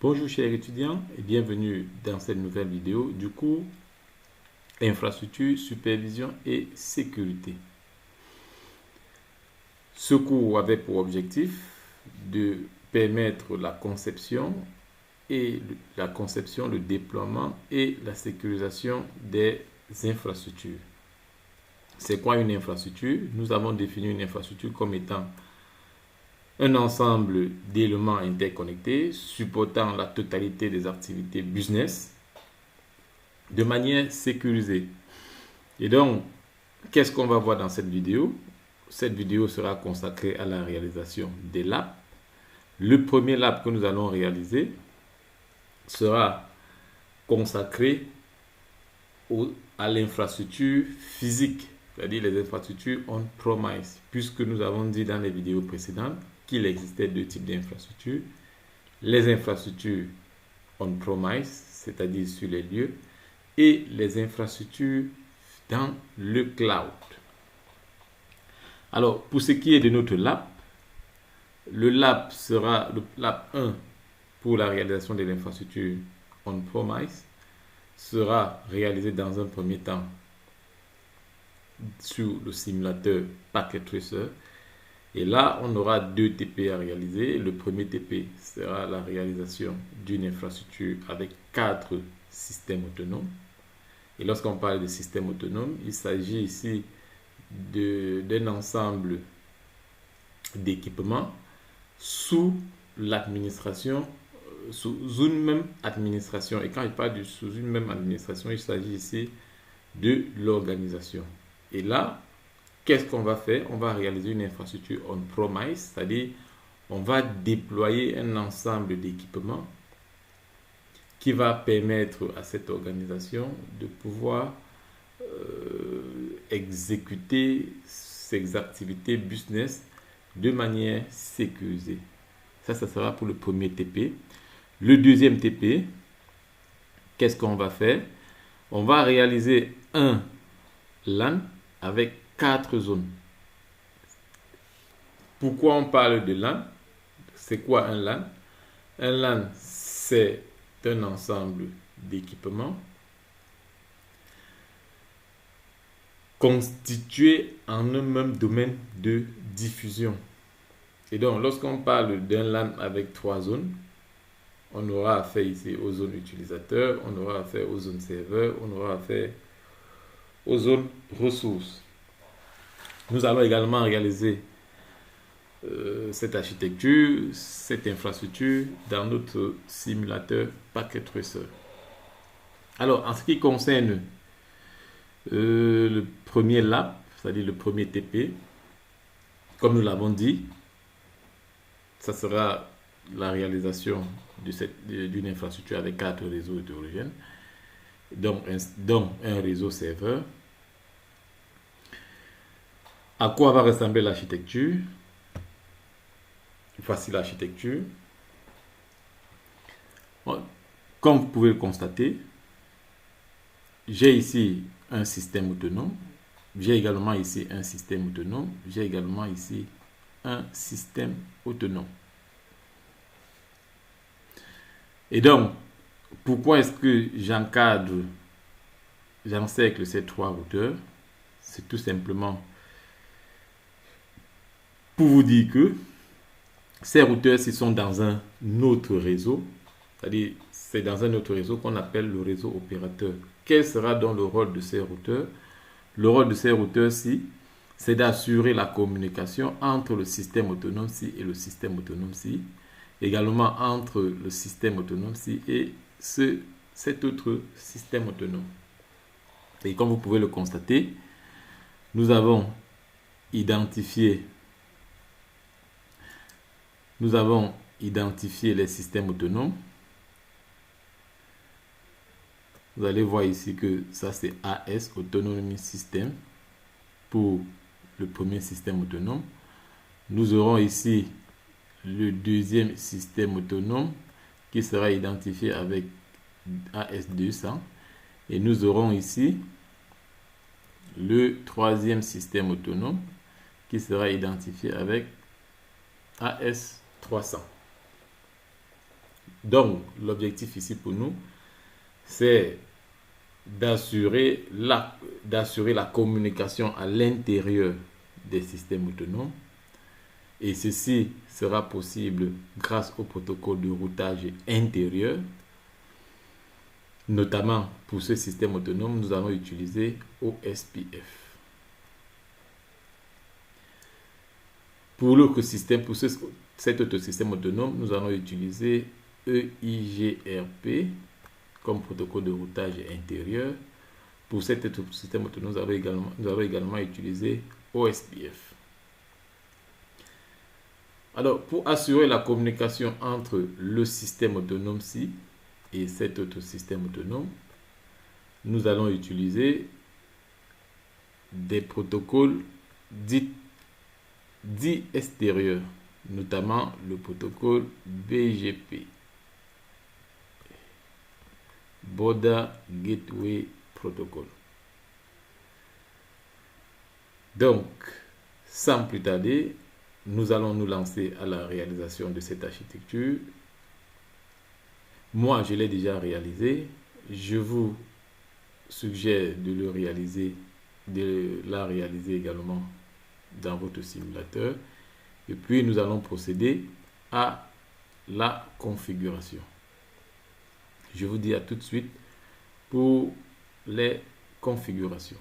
Bonjour chers étudiants et bienvenue dans cette nouvelle vidéo du cours Infrastructure, supervision et sécurité. Ce cours avait pour objectif de permettre la conception, le déploiement et la sécurisation des infrastructures. C'est quoi une infrastructure? Nous avons défini une infrastructure comme étant un ensemble d'éléments interconnectés supportant la totalité des activités business de manière sécurisée. Et donc, qu'est-ce qu'on va voir dans cette vidéo? Cette vidéo sera consacrée à la réalisation des labs. Le premier lab que nous allons réaliser sera consacré à l'infrastructure physique, c'est-à-dire les infrastructures on-premise, puisque nous avons dit dans les vidéos précédentes qu'il existait deux types d'infrastructures. Les infrastructures on-premise, c'est-à-dire sur les lieux, et les infrastructures dans le cloud. Alors, pour ce qui est de notre lab, le lab sera le lab 1 pour la réalisation de l'infrastructure on-premise, sera réalisé dans un premier temps sur le simulateur Packet Tracer. Et là, on aura deux TP à réaliser. Le premier TP sera la réalisation d'une infrastructure avec 4 systèmes autonomes. Et lorsqu'on parle de systèmes autonomes, il s'agit ici d'un ensemble d'équipements sous l'administration, sous une même administration. Et quand je parle de sous une même administration, il s'agit ici de l'organisation. Et là, qu'est-ce qu'on va faire? On va réaliser une infrastructure on-premise, c'est-à-dire on va déployer un ensemble d'équipements qui va permettre à cette organisation de pouvoir exécuter ses activités business de manière sécurisée. Ça sera pour le premier TP. Le deuxième TP, qu'est-ce qu'on va faire? On va réaliser un LAN avec 4 zones. Pourquoi on parle de LAN? C'est quoi un LAN? Un LAN, c'est un ensemble d'équipements constitués en un même domaine de diffusion. Et donc, lorsqu'on parle d'un LAN avec 3 zones, on aura affaire ici aux zones utilisateurs, on aura affaire aux zones serveurs, on aura affaire aux zones ressources. Nous allons également réaliser cette architecture, cette infrastructure dans notre simulateur Packet Tracer. Alors, en ce qui concerne le premier lab, c'est-à-dire le premier TP, comme nous l'avons dit, ça sera la réalisation d'une infrastructure avec 4 réseaux hétérogènes, dont un réseau serveur. À quoi va ressembler l'architecture? Voici l'architecture. Comme vous pouvez le constater, j'ai ici un système autonome. J'ai également ici un système autonome. J'ai également ici un système autonome. Et donc, pourquoi est-ce que j'encercle ces 3 routeurs? C'est tout simplement pour vous dire que ces routeurs, s'ils sont dans un autre réseau, c'est-à-dire c'est dans un autre réseau qu'on appelle le réseau opérateur. Quel sera donc le rôle de ces routeurs? Le rôle de ces routeurs-ci, c'est d'assurer la communication entre le système autonome-ci et le système autonome-ci, également entre le système autonome-ci et cet autre système autonome. Et comme vous pouvez le constater, nous avons identifié les systèmes autonomes. Vous allez voir ici que ça c'est AS, Autonomy System, pour le premier système autonome. Nous aurons ici le deuxième système autonome qui sera identifié avec AS200. Et nous aurons ici le troisième système autonome qui sera identifié avec AS300. Donc, l'objectif ici pour nous, c'est d'assurer la communication à l'intérieur des systèmes autonomes. Et ceci sera possible grâce au protocole de routage intérieur. Notamment pour ce système autonome, nous allons utiliser OSPF. Pour l'autre système, pour cet autre système autonome, nous allons utiliser EIGRP comme protocole de routage intérieur. Pour cet autre système autonome, nous allons également utiliser OSPF. Alors, pour assurer la communication entre le système autonome-ci et cet autre système autonome, nous allons utiliser des protocoles dits extérieurs, notamment le protocole BGP, Border Gateway Protocol. Donc, sans plus tarder, nous allons nous lancer à la réalisation de cette architecture. Moi, je l'ai déjà réalisé. Je vous suggère de la réaliser également dans votre simulateur. Et puis, nous allons procéder à la configuration. Je vous dis à tout de suite pour les configurations.